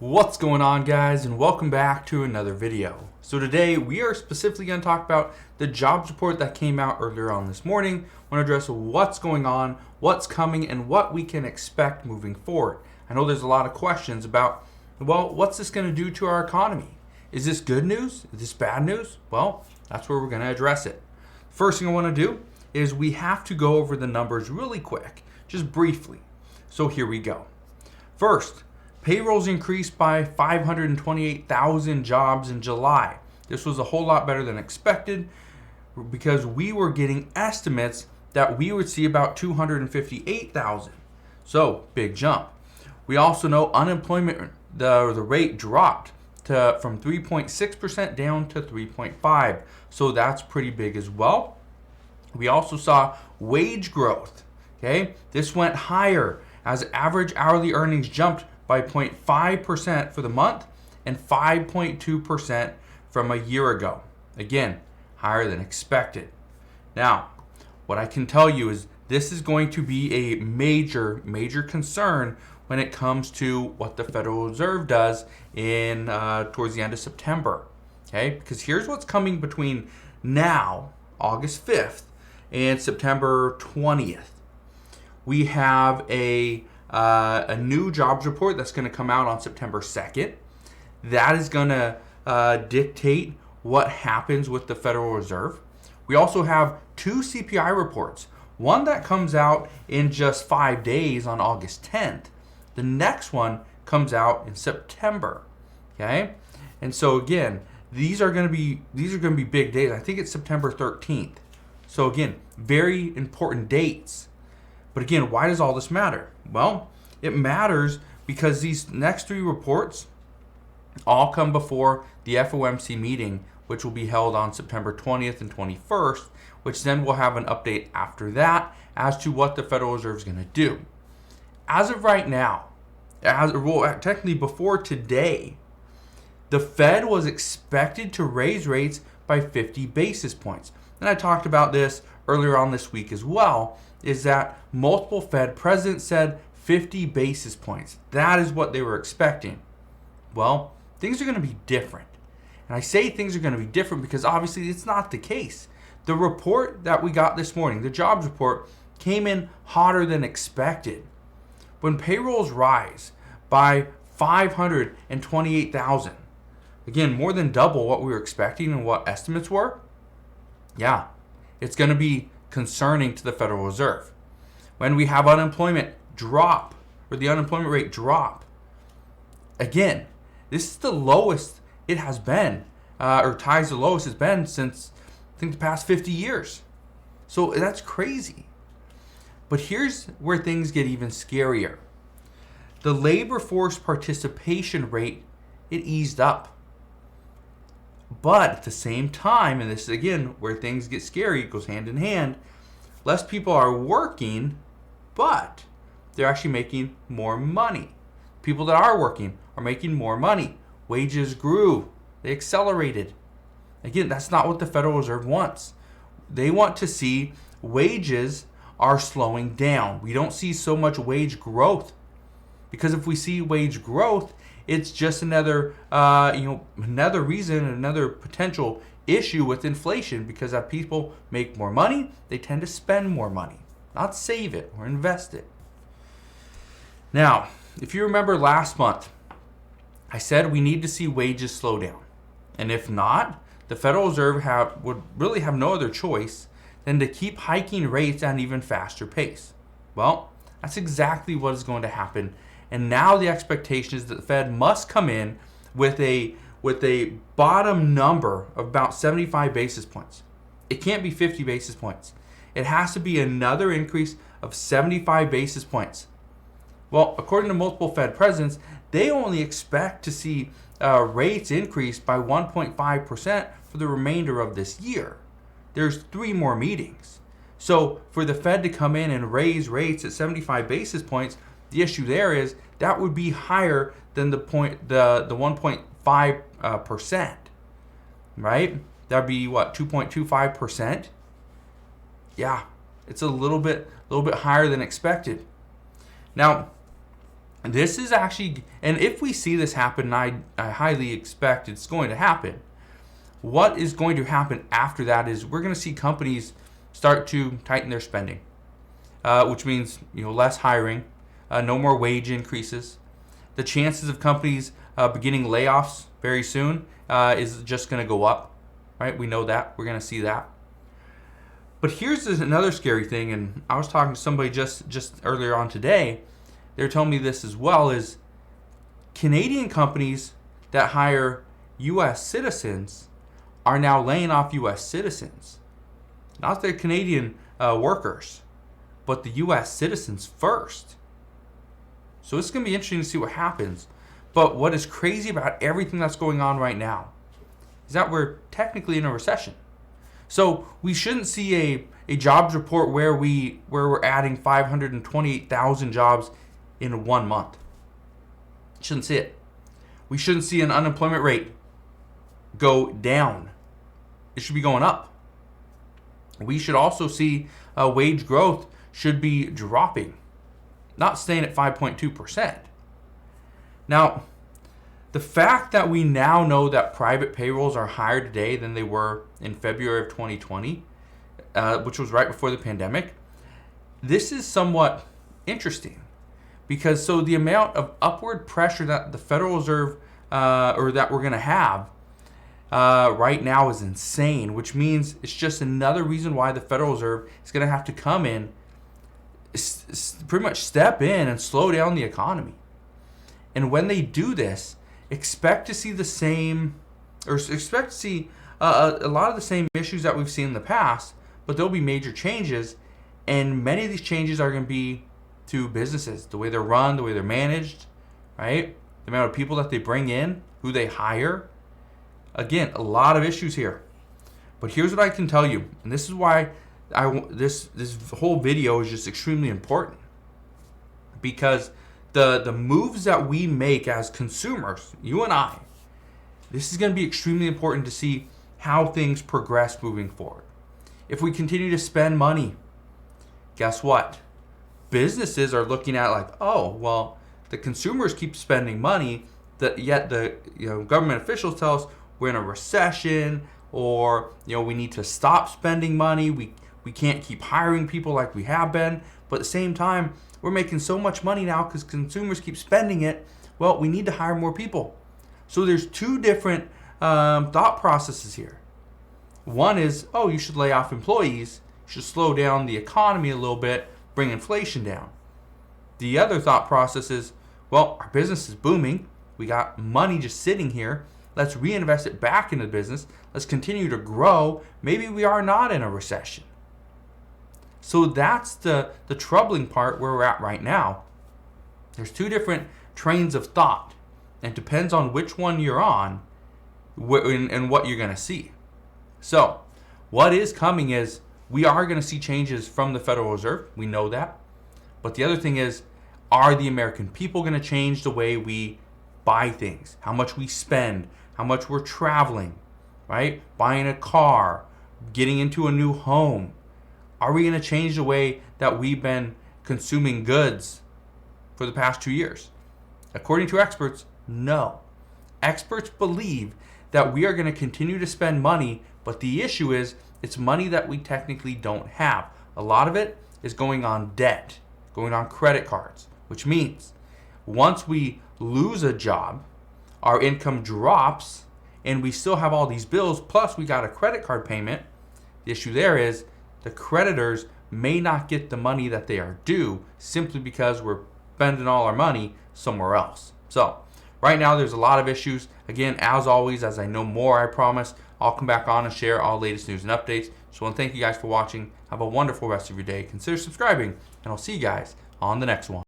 What's going on, guys, and welcome back to another video. So today we are specifically going to talk about the jobs report that came out earlier on this morning. I want to address what's going on, what's coming, and what we can expect moving forward. I know there's a lot of questions about, well, what's this going to do to our economy? Is this good news? Is this bad news? Well, that's where we're going to address it. First thing I want to do is we have to go over the numbers really quick, just briefly. So here we go. First, payrolls increased by 528,000 jobs in July. This was a whole lot better than expected because we were getting estimates that we would see about 258,000. So, big jump. We also know unemployment, the rate dropped from 3.6% down to 3.5%. So that's pretty big as well. We also saw wage growth. Okay, this went higher as average hourly earnings jumped by 0.5% for the month and 5.2% from a year ago. Again, higher than expected. Now, what I can tell you is this is going to be a major concern when it comes to what the Federal Reserve does in towards the end of September. Okay, because here's what's coming between now, August 5th, and September 20th. We have a new jobs report that's going to come out on September 2nd. That is going to dictate what happens with the Federal Reserve. We also have two CPI reports. One that comes out in just 5 days on August 10th. The next one comes out in September. Okay? And so again, these are going to be big days. I think it's September 13th. So again, very important dates. But again, why does all this matter? Well, it matters because these next three reports all come before the FOMC meeting, which will be held on September 20th and 21st, which then will have an update after that as to what the Federal Reserve is going to do. As of right now, technically before today, the Fed was expected to raise rates by 50 basis points. And I talked about this earlier on this week as well, is that multiple Fed presidents said 50 basis points. That is what they were expecting. Well, things are going to be different. And I say things are going to be different because obviously it's not the case. The report that we got this morning, the jobs report, came in hotter than expected. When payrolls rise by 528,000, again, more than double what we were expecting and what estimates were, yeah, it's going to be concerning to the Federal Reserve. When we have unemployment drop, or the unemployment rate drop, again, this is the lowest it has been, or ties the lowest it's been since, I think, the past 50 years. So that's crazy. But here's where things get even scarier. The labor force participation rate, it eased up. But at the same time, and this is again where things get scary, it goes hand in hand, less people are working, but they're actually making more money. People that are working are making more money. Wages grew. They accelerated. Again, that's not what the Federal Reserve wants. They want to see wages are slowing down. We don't see so much wage growth. Because if we see wage growth, it's just another reason, another potential issue with inflation, because as people make more money, they tend to spend more money, not save it or invest it. Now, if you remember last month, I said we need to see wages slow down. And if not, the Federal Reserve would really have no other choice than to keep hiking rates at an even faster pace. Well, that's exactly what is going to happen. And now the expectation is that the Fed must come in with a bottom number of about 75 basis points. It can't be 50 basis points. It has to be another increase of 75 basis points. Well, according to multiple Fed presidents, they only expect to see rates increase by 1.5% for the remainder of this year. There's 3 more meetings. So for the Fed to come in and raise rates at 75 basis points, the issue there is that would be higher than the 1.5%, right? That'd be what, 2.25%? Yeah, it's a little bit higher than expected. Now, This is actually, and if we see this happen, I highly expect it's going to happen. What is going to happen after that is we're going to see companies start to tighten their spending, which means less hiring, no more wage increases. The chances of companies beginning layoffs very soon is just going to go up, right? We know that. We're going to see that. But here's another scary thing, and I was talking to somebody just earlier on today. They're telling me this as well, is Canadian companies that hire U.S. citizens are now laying off U.S. citizens. Not the Canadian workers, but the U.S. citizens first. So it's going to be interesting to see what happens. But what is crazy about everything that's going on right now is that we're technically in a recession. So we shouldn't see a jobs report where we're adding 528,000 jobs in 1 month. Shouldn't see it. We shouldn't see an unemployment rate go down. It should be going up. We should also see wage growth should be dropping, not staying at 5.2%. Now, the fact that we now know that private payrolls are higher today than they were in February of 2020, which was right before the pandemic, this is somewhat interesting. Because so the amount of upward pressure that the Federal Reserve or that we're going to have right now is insane, which means it's just another reason why the Federal Reserve is going to have to come in, pretty much step in and slow down the economy. And when they do this, expect to see the same, or expect to see a lot of the same issues that we've seen in the past, but there'll be major changes, and many of these changes are going to be to businesses, the way they're run, the way they're managed, right? The amount of people that they bring in, who they hire. Again, a lot of issues here. But here's what I can tell you, and this is why this whole video is just extremely important, because the moves that we make as consumers, you and I, this is going to be extremely important to see how things progress moving forward. If we continue to spend money, guess what? Businesses are looking at like, oh, well, the consumers keep spending money, yet the government officials tell us we're in a recession, or we need to stop spending money. We can't keep hiring people like we have been. But at the same time, we're making so much money now because consumers keep spending it. Well, we need to hire more people. So there's two different thought processes here. One is, oh, you should lay off employees. You should slow down the economy a little bit, bring inflation down. The other thought process is, well, our business is booming. We got money just sitting here. Let's reinvest it back into the business. Let's continue to grow. Maybe we are not in a recession. So that's the troubling part where we're at right now. There's two different trains of thought. And it depends on which one you're on and what you're going to see. So what is coming is we are going to see changes from the Federal Reserve. We know that. But the other thing is, are the American people going to change the way we buy things? How much we spend? How much we're traveling? Right? Buying a car? Getting into a new home? Are we going to change the way that we've been consuming goods for the past 2 years? According to experts, no. Experts believe that we are going to continue to spend money, but the issue is it's money that we technically don't have. A lot of it is going on debt, going on credit cards, which means once we lose a job, our income drops, and we still have all these bills, plus we got a credit card payment. The issue there is the creditors may not get the money that they are due simply because we're spending all our money somewhere else. So right now there's a lot of issues. Again, as always, as I know more, I promise, I'll come back on and share all the latest news and updates. So I want to thank you guys for watching. Have a wonderful rest of your day. Consider subscribing, and I'll see you guys on the next one.